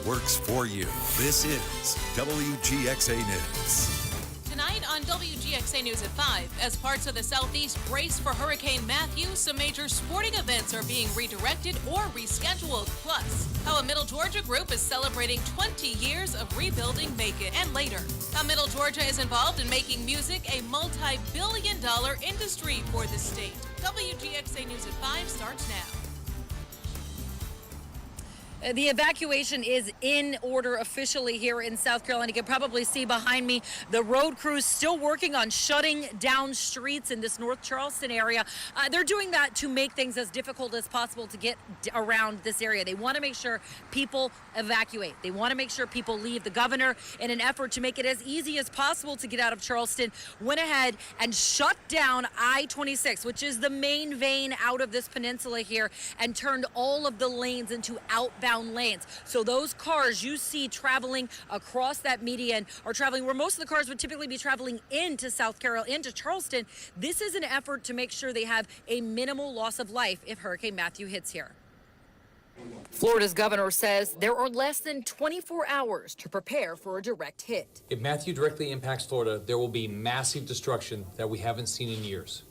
works for you. This is WGXA News. Tonight on WGXA News at 5, as parts of the Southeast brace for Hurricane Matthew, some major sporting events are being redirected or rescheduled. Plus, how a Middle Georgia group is celebrating 20 years of rebuilding Macon. And later, how Middle Georgia is involved in making music a multi-billion-dollar industry for the state. WGXA News at 5 starts now. The evacuation is in order officially here in South Carolina. You can probably see behind me the road crews still working on shutting down streets in this North Charleston area. They're doing that to make things as difficult as possible to get around this area. They want to make sure people evacuate. They want to make sure people leave. The governor, in an effort to make it as easy as possible to get out of Charleston, went ahead and shut down I-26, which is the main vein out of this peninsula here, and turned all of the lanes into outbound lanes. So those cars you see traveling across that median are traveling where most of the cars would typically be traveling into South Carolina, into Charleston. This is an effort to make sure they have a minimal loss of life if Hurricane Matthew hits here. Florida's governor says there are less than 24 hours to prepare for a direct hit. If Matthew directly impacts Florida, there will be massive destruction that we haven't seen in years.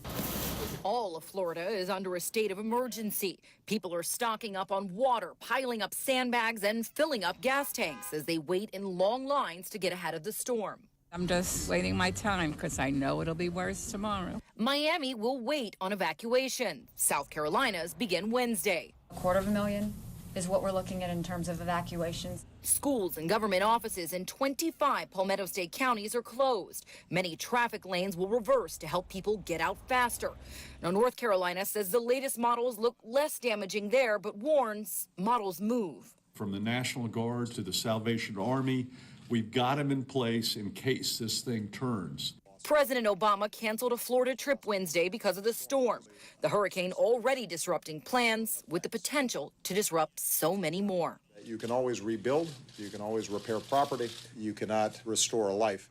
All of Florida is under a state of emergency. People are stocking up on water, piling up sandbags, and filling up gas tanks as they wait in long lines to get ahead of the storm. I'm just waiting my time because I know it'll be worse tomorrow. Miami will wait on evacuation. South Carolina's begin Wednesday. 250,000 is what we're looking at in terms of evacuations. Schools and government offices in 25 Palmetto State counties are closed. Many traffic lanes will reverse to help people get out faster. Now, North Carolina says the latest models look less damaging there, but warns models move. From the National Guard to the Salvation Army, we've got them in place in case this thing turns. President Obama canceled a Florida trip Wednesday because of the storm. The hurricane already disrupting plans with the potential to disrupt so many more. You can always rebuild, you can always repair property, you cannot restore a life.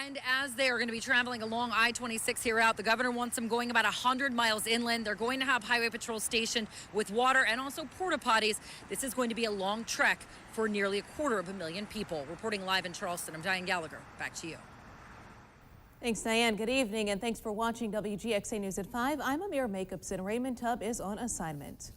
And as they are going to be traveling along I-26 here out, the governor wants them going about 100 miles inland. They're going to have Highway Patrol stationed with water and also porta potties. This is going to be a long trek for nearly 250,000 people. Reporting live in Charleston, I'm Diane Gallagher. Back to you. Thanks, Diane. Good evening, and thanks for watching WGXA News at 5. I'm Amir Makeups, Raymond Tubb is on assignment.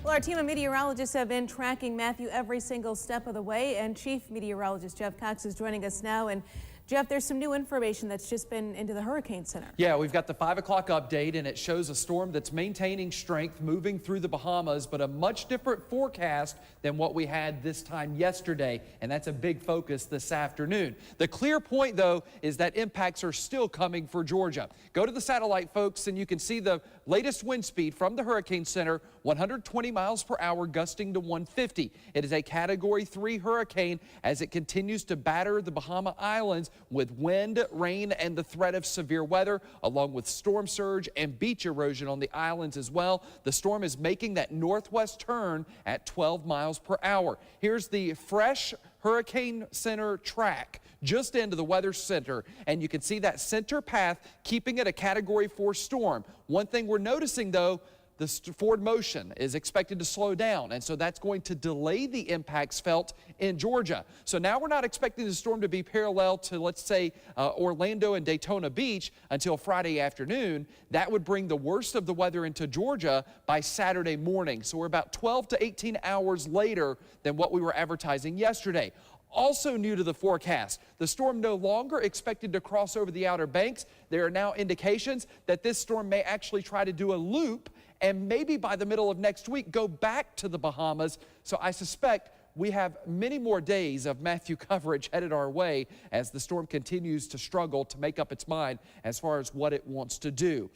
Well, our team of meteorologists have been tracking Matthew every single step of the way, and Chief Meteorologist Jeff Cox is joining us now. And Jeff, there's some new information that's just been into the Hurricane Center. Yeah, we've got the 5 o'clock update, and it shows a storm that's maintaining strength, moving through the Bahamas, but a much different forecast than what we had this time yesterday, and that's a big focus this afternoon. The clear point, though, is that impacts are still coming for Georgia. Go to the satellite, folks, and you can see the latest wind speed from the Hurricane Center, 120 miles per hour, gusting to 150. It is a Category 3 hurricane as it continues to batter the Bahama Islands with wind, rain, and the threat of severe weather, along with storm surge and beach erosion on the islands as well. The storm is making that northwest turn at 12 miles per hour. Here's the fresh Hurricane Center track just into the weather center, and you can see that center path keeping it a Category 4 storm. One thing we're noticing, though, the forward motion is expected to slow down, and so that's going to delay the impacts felt in Georgia. So now we're not expecting the storm to be parallel to, let's say, Orlando and Daytona Beach until Friday afternoon. That would bring the worst of the weather into Georgia by Saturday morning. So we're about 12 to 18 hours later than what we were advertising yesterday. Also new to the forecast, the storm no longer expected to cross over the Outer Banks. There are now indications that this storm may actually try to do a loop and maybe by the middle of next week go back to the Bahamas. So I suspect we have many more days of Matthew coverage headed our way as the storm continues to struggle to make up its mind as far as what it wants to do.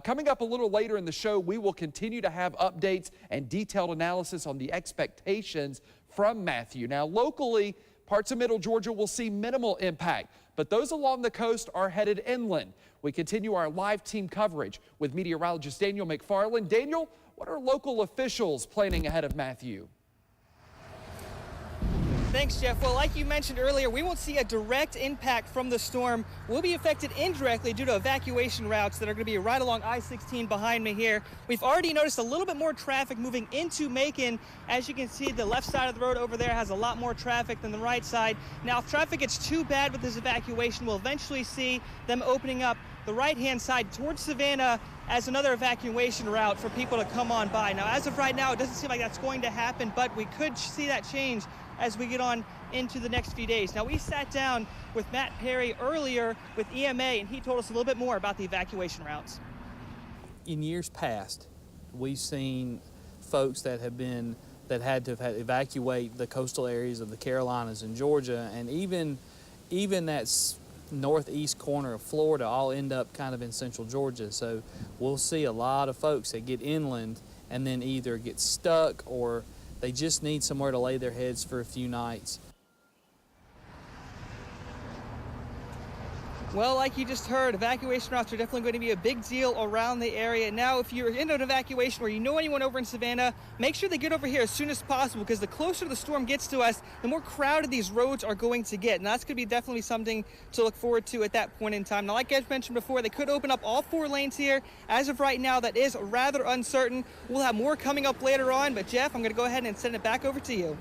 Coming up a little later in the show, we will continue to have updates and detailed analysis on the expectations from Matthew. Now, locally, parts of Middle Georgia will see minimal impact, but those along the coast are headed inland. We continue our live team coverage with meteorologist Daniel McFarland. Daniel, what are local officials planning ahead of Matthew? Thanks, Jeff. Well, like you mentioned earlier, we won't see a direct impact from the storm. We'll be affected indirectly due to evacuation routes that are going to be right along I-16 behind me here. We've already noticed a little bit more traffic moving into Macon. As you can see, the left side of the road over there has a lot more traffic than the right side. Now, if traffic gets too bad with this evacuation, we'll eventually see them opening up the right-hand side towards Savannah as another evacuation route for people to come on by. Now, as of right now, it doesn't seem like that's going to happen, but we could see that change as we get on into the next few days. Now, we sat down with Matt Perry earlier with EMA, and he told us a little bit more about the evacuation routes. In years past, we've seen folks that had to evacuate the coastal areas of the Carolinas and Georgia, and even that northeast corner of Florida all end up kind of in central Georgia. So we'll see a lot of folks that get inland and then either get stuck or they just need somewhere to lay their heads for a few nights. Well, like you just heard, evacuation routes are definitely going to be a big deal around the area. Now, if you're in an evacuation or you know anyone over in Savannah, make sure they get over here as soon as possible, because the closer the storm gets to us, the more crowded these roads are going to get. And that's going to be definitely something to look forward to at that point in time. Now, like I mentioned before, they could open up all 4 lanes here. As of right now, that is rather uncertain. We'll have more coming up later on. But, Jeff, I'm going to go ahead and send it back over to you.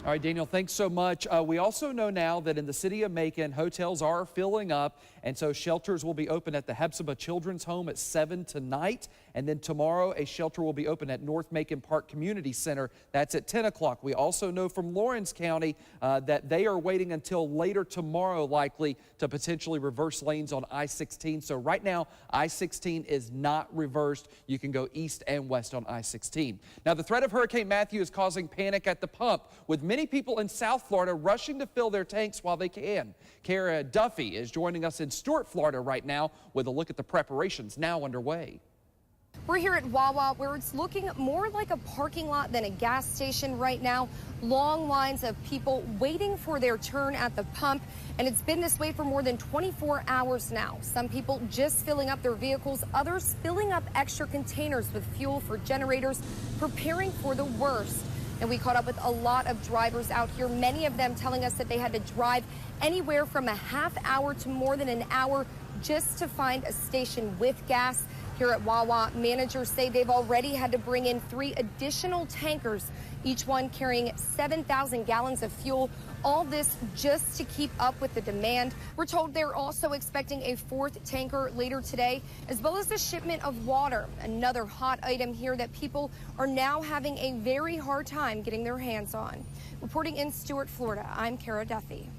All right, Daniel, thanks so much. We also know now that in the city of Macon, hotels are filling up, and so shelters will be open at the Hephzibah Children's Home at 7 tonight, and then tomorrow a shelter will be open at North Macon Park Community Center. That's at 10 o'clock. We also know from Lawrence County that they are waiting until later tomorrow likely to potentially reverse lanes on I-16. So right now, I-16 is not reversed. You can go east and west on I-16. Now, the threat of Hurricane Matthew is causing panic at the pump, with many people in South Florida rushing to fill their tanks while they can. Kara Duffy is joining us in Stuart, Florida right now with a look at the preparations now underway. We're here at Wawa, where it's looking more like a parking lot than a gas station right now. Long lines of people waiting for their turn at the pump, and it's been this way for more than 24 hours now. Some people just filling up their vehicles, others filling up extra containers with fuel for generators, preparing for the worst. And we caught up with a lot of drivers out here, many of them telling us that they had to drive anywhere from a half hour to more than an hour just to find a station with gas. Here at Wawa, managers say they've already had to bring in 3 additional tankers, each one carrying 7,000 gallons of fuel. All this just to keep up with the demand. We're told they're also expecting a 4th tanker later today, as well as the shipment of water, another hot item here that people are now having a very hard time getting their hands on. Reporting in Stuart, Florida, I'm Kara Duffy.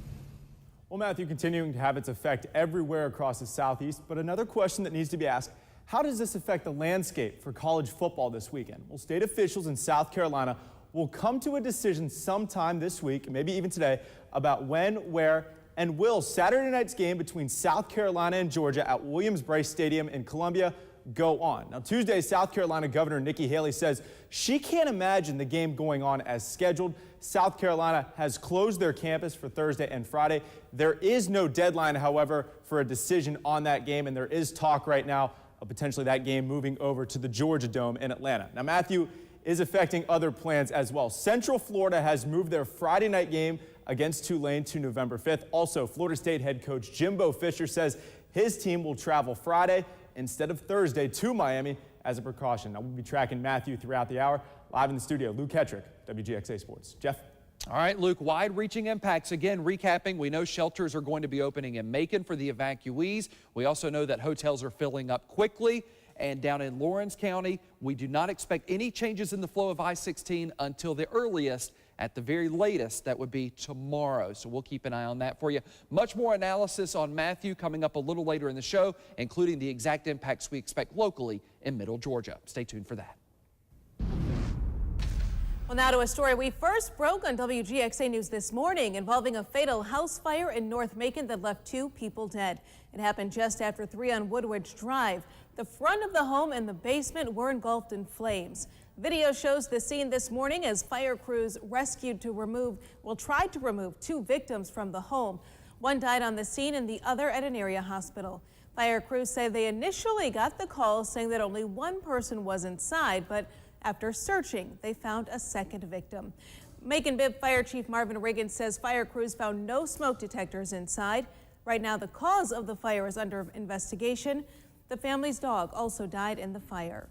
Well, Matthew continuing to have its effect everywhere across the southeast, but another question that needs to be asked: how does this affect the landscape for college football this weekend? Well, state officials in South Carolina will come to a decision sometime this week, maybe even today, about when, where, and will Saturday night's game between South Carolina and Georgia at Williams-Brice Stadium in Columbia go on. Now, Tuesday, South Carolina Governor Nikki Haley says she can't imagine the game going on as scheduled. South Carolina has closed their campus for Thursday and Friday. There is no deadline, however, for a decision on that game, and there is talk right now of potentially that game moving over to the Georgia Dome in Atlanta. Now, Matthew is affecting other plans as well. Central Florida has moved their Friday night game against Tulane to November 5th. Also, Florida State head coach Jimbo Fisher says his team will travel Friday instead of Thursday to Miami as a precaution. Now, we'll be tracking Matthew throughout the hour. Live in the studio, Luke Hetrick, WGXA Sports. Jeff? All right, Luke, wide-reaching impacts. Again, recapping, we know shelters are going to be opening in Macon for the evacuees. We also know that hotels are filling up quickly. And down in Lawrence County, we do not expect any changes in the flow of I-16 until the earliest. At the very latest, that would be tomorrow. So we'll keep an eye on that for you. Much more analysis on Matthew coming up a little later in the show, including the exact impacts we expect locally in Middle Georgia. Stay tuned for that. Well, now to a story we first broke on WGXA News this morning involving a fatal house fire in North Macon that left 2 people dead. It happened just after 3 on Woodwardge Drive. The front of the home and the basement were engulfed in flames. Video shows the scene this morning as fire crews tried to remove 2 victims from the home. One died on the scene and the other at an area hospital. Fire crews say they initially got the call saying that only 1 person was inside, but after searching, they found a second victim. Macon-Bibb Fire Chief Marvin Riggins says fire crews found no smoke detectors inside. Right now, the cause of the fire is under investigation. The family's dog also died in the fire.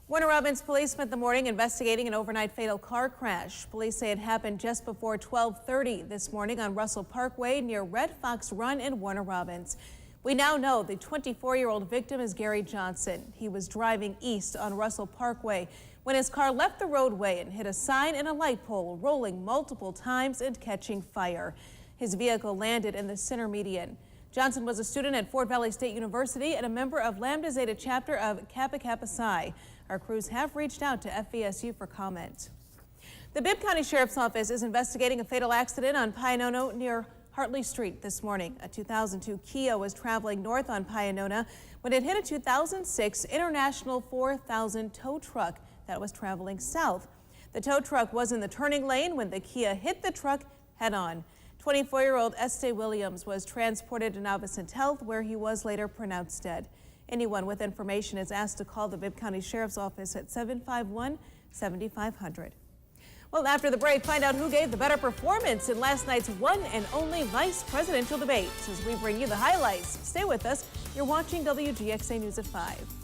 Warner Robins police spent the morning investigating an overnight fatal car crash. Police say it happened just before 12:30 this morning on Russell Parkway near Red Fox Run in Warner Robins. We now know the 24-year-old victim is Gary Johnson. He was driving east on Russell Parkway when his car left the roadway and hit a sign and a light pole, rolling multiple times and catching fire. His vehicle landed in the center median. Johnson was a student at Fort Valley State University and a member of Lambda Zeta chapter of Kappa Kappa Psi. Our crews have reached out to FVSU for comment. The Bibb County Sheriff's Office is investigating a fatal accident on Pianono near Hartley Street this morning. A 2002 Kia was traveling north on Pianono when it hit a 2006 International 4000 tow truck that was traveling south. The tow truck was in the turning lane when the Kia hit the truck head-on. 24-year-old Este Williams was transported to Navicent Health, where he was later pronounced dead. Anyone with information is asked to call the Bibb County Sheriff's Office at 751-7500. Well, after the break, find out who gave the better performance in last night's one and only vice presidential debate. As we bring you the highlights, stay with us. You're watching WGXA News at 5.